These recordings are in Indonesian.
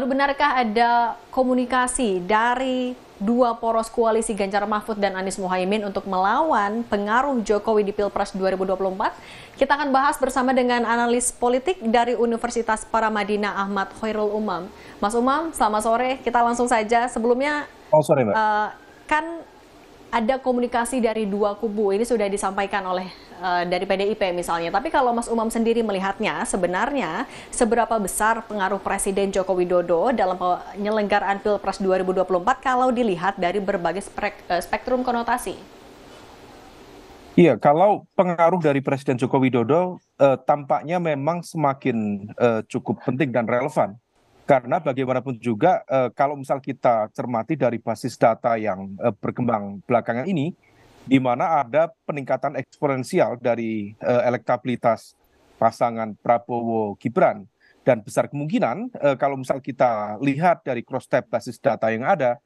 Benarkah ada komunikasi dari dua poros koalisi Ganjar Mahfud dan Anies Muhaimin untuk melawan pengaruh Jokowi di Pilpres 2024? Kita akan bahas bersama dengan analis politik dari Universitas Paramadina Ahmad Khairul Umam. Mas Umam, selamat sore. Kita langsung saja. Sebelumnya, Oh, sorry, Mbak. kan ada komunikasi dari dua kubu. Ini sudah disampaikan oleh dari PDIP misalnya. Tapi kalau Mas Umam sendiri melihatnya, sebenarnya seberapa besar pengaruh Presiden Joko Widodo dalam penyelenggaraan Pilpres 2024 kalau dilihat dari berbagai spektrum konotasi? Iya, kalau pengaruh dari Presiden Joko Widodo tampaknya memang semakin cukup penting dan relevan. Karena bagaimanapun juga kalau misal kita cermati dari basis data yang berkembang belakangan ini, di mana ada peningkatan eksponensial dari elektabilitas pasangan Prabowo Gibran. Dan besar kemungkinan kalau misal kita lihat dari cross-tab basis data yang ada,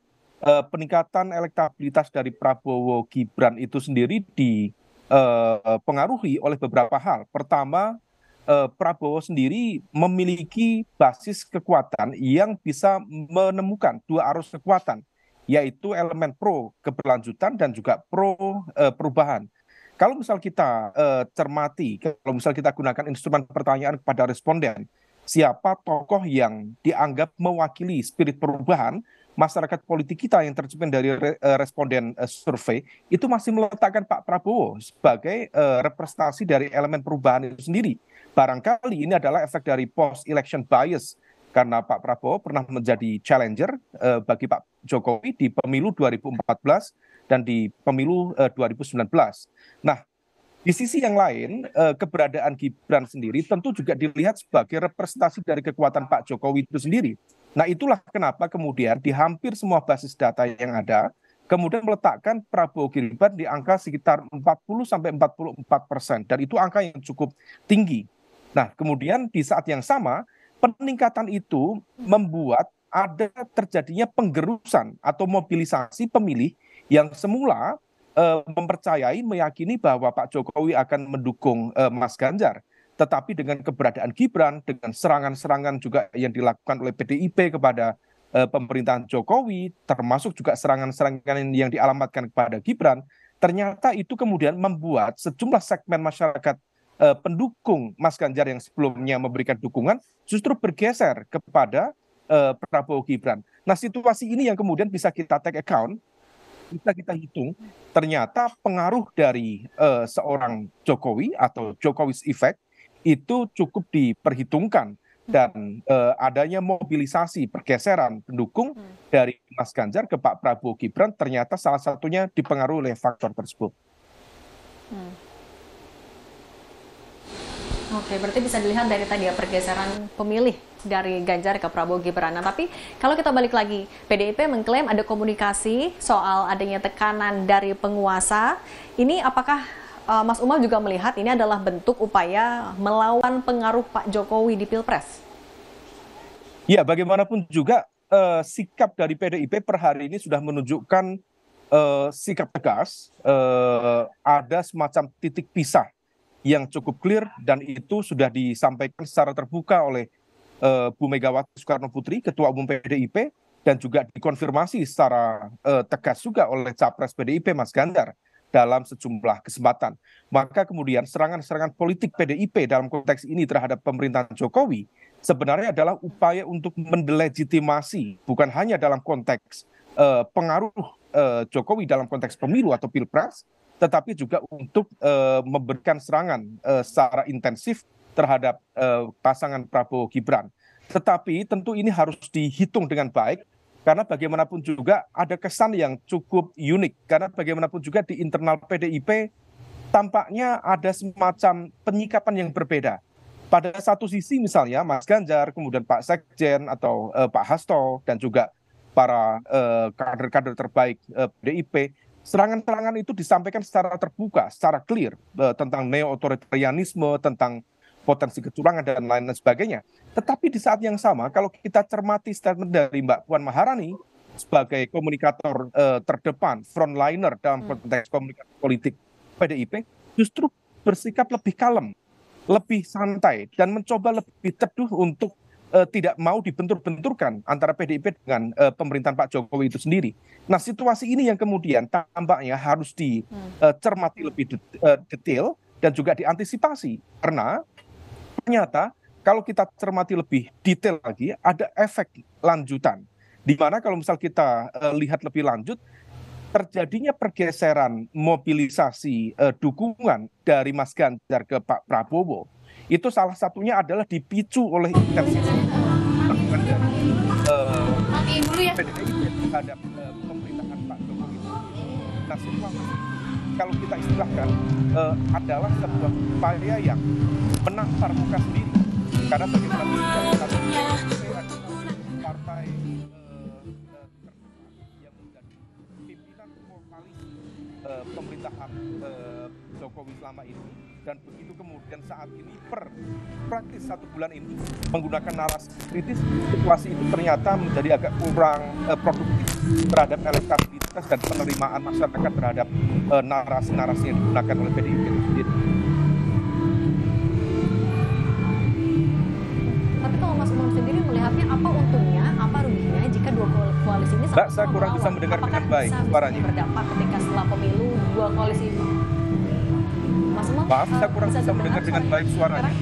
peningkatan elektabilitas dari Prabowo Gibran itu sendiri dipengaruhi oleh beberapa hal. Pertama, Prabowo sendiri memiliki basis kekuatan yang bisa menemukan dua arus kekuatan, yaitu elemen pro keberlanjutan dan juga pro perubahan. Kalau misal kita cermati, kalau misal kita gunakan instrumen pertanyaan kepada responden, siapa tokoh yang dianggap mewakili spirit perubahan, masyarakat politik kita yang tercermin dari responden survei itu masih meletakkan Pak Prabowo sebagai representasi dari elemen perubahan itu sendiri. Barangkali ini adalah efek dari post election bias karena Pak Prabowo pernah menjadi challenger bagi Pak Jokowi di pemilu 2014 dan di pemilu 2019. Nah, di sisi yang lain, keberadaan Gibran sendiri tentu juga dilihat sebagai representasi dari kekuatan Pak Jokowi itu sendiri. Nah, itulah kenapa kemudian di hampir semua basis data yang ada, kemudian meletakkan Prabowo Gibran di angka sekitar 40-44%. Dan itu angka yang cukup tinggi. Nah, kemudian di saat yang sama, peningkatan itu membuat ada terjadinya penggerusan atau mobilisasi pemilih yang semula mempercayai, meyakini bahwa Pak Jokowi akan mendukung Mas Ganjar. Tetapi dengan keberadaan Gibran, dengan serangan-serangan juga yang dilakukan oleh PDIP kepada pemerintahan Jokowi, termasuk juga serangan-serangan yang dialamatkan kepada Gibran, ternyata itu kemudian membuat sejumlah segmen masyarakat pendukung Mas Ganjar yang sebelumnya memberikan dukungan justru bergeser kepada Prabowo Gibran. Nah, situasi ini yang kemudian bisa kita take account, bisa kita hitung, ternyata pengaruh dari seorang Jokowi atau Jokowi's effect itu cukup diperhitungkan dan adanya mobilisasi pergeseran pendukung dari Mas Ganjar ke Pak Prabowo Gibran ternyata salah satunya dipengaruhi oleh faktor tersebut. Oke, berarti bisa dilihat dari tadi ya pergeseran pemilih dari Ganjar ke Prabowo Gibran. Nah, tapi kalau kita balik lagi, PDIP mengklaim ada komunikasi soal adanya tekanan dari penguasa. Ini apakah Mas Umar juga melihat ini adalah bentuk upaya melawan pengaruh Pak Jokowi di Pilpres? Ya, bagaimanapun juga sikap dari PDIP per hari ini sudah menunjukkan sikap tegas, ada semacam titik pisah yang cukup clear dan itu sudah disampaikan secara terbuka oleh Bu Megawati Soekarno Putri, Ketua Umum PDIP, dan juga dikonfirmasi secara tegas juga oleh Capres PDIP Mas Ganjar dalam sejumlah kesempatan. Maka kemudian serangan-serangan politik PDIP dalam konteks ini terhadap pemerintahan Jokowi sebenarnya adalah upaya untuk mendelegitimasi, bukan hanya dalam konteks pengaruh Jokowi dalam konteks pemilu atau pilpres, tetapi juga untuk memberikan serangan secara intensif terhadap pasangan Prabowo Gibran. Tetapi tentu ini harus dihitung dengan baik karena bagaimanapun juga ada kesan yang cukup unik karena bagaimanapun juga di internal PDIP tampaknya ada semacam penyikapan yang berbeda. Pada satu sisi misalnya Mas Ganjar, kemudian Pak Sekjen atau Pak Hasto dan juga para kader-kader terbaik PDIP, serangan-serangan itu disampaikan secara terbuka, secara clear tentang neo-otoritarianisme, tentang potensi kecurangan dan lain-lain sebagainya. Tetapi di saat yang sama, kalau kita cermati statement dari Mbak Puan Maharani sebagai komunikator terdepan, frontliner dalam konteks komunikasi politik PDIP, justru bersikap lebih kalem, lebih santai, dan mencoba lebih teduh untuk tidak mau dibentur-benturkan antara PDIP dengan pemerintahan Pak Jokowi itu sendiri. Nah, situasi ini yang kemudian tampaknya harus dicermati lebih detail dan juga diantisipasi, karena ternyata kalau kita cermati lebih detail lagi, ada efek lanjutan. Di mana kalau misal kita lihat lebih lanjut, terjadinya pergeseran mobilisasi dukungan dari Mas Ganjar ke Pak Prabowo, itu salah satunya adalah dipicu oleh intensitas dukungan dari PDIP terhadap pemerintahan Pak Jokowi. Nah, situasi kalau kita istilahkan adalah sebuah upaya yang menampar muka sendiri, karena bagaimanapun juga partai yang menjadi pimpinan koalisi pemerintahan Jokowi selama ini, dan begitu kemudian saat ini praktis 1 bulan ini menggunakan narasi kritis, situasi itu ternyata menjadi agak kurang produktif terhadap elektabilitas dan penerimaan masyarakat terhadap narasi-narasi yang digunakan oleh PDIP itu sendiri. Tapi kalau Mas Umam sendiri melihatnya apa untungnya, apa ruginya jika dua koalisi ini Mbak, saya kurang bisa mendengar dengan baik suaranya. Berdampak ketika setelah pemilu dua koalisi ini? Mas Umam, maaf, saya kurang bisa mendengar dengan baik suaranya.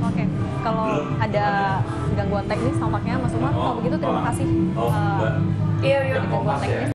Oke, kalau ada gangguan teknis tampaknya Mas Umar, kalau begitu terima kasih. Gangguan teknis.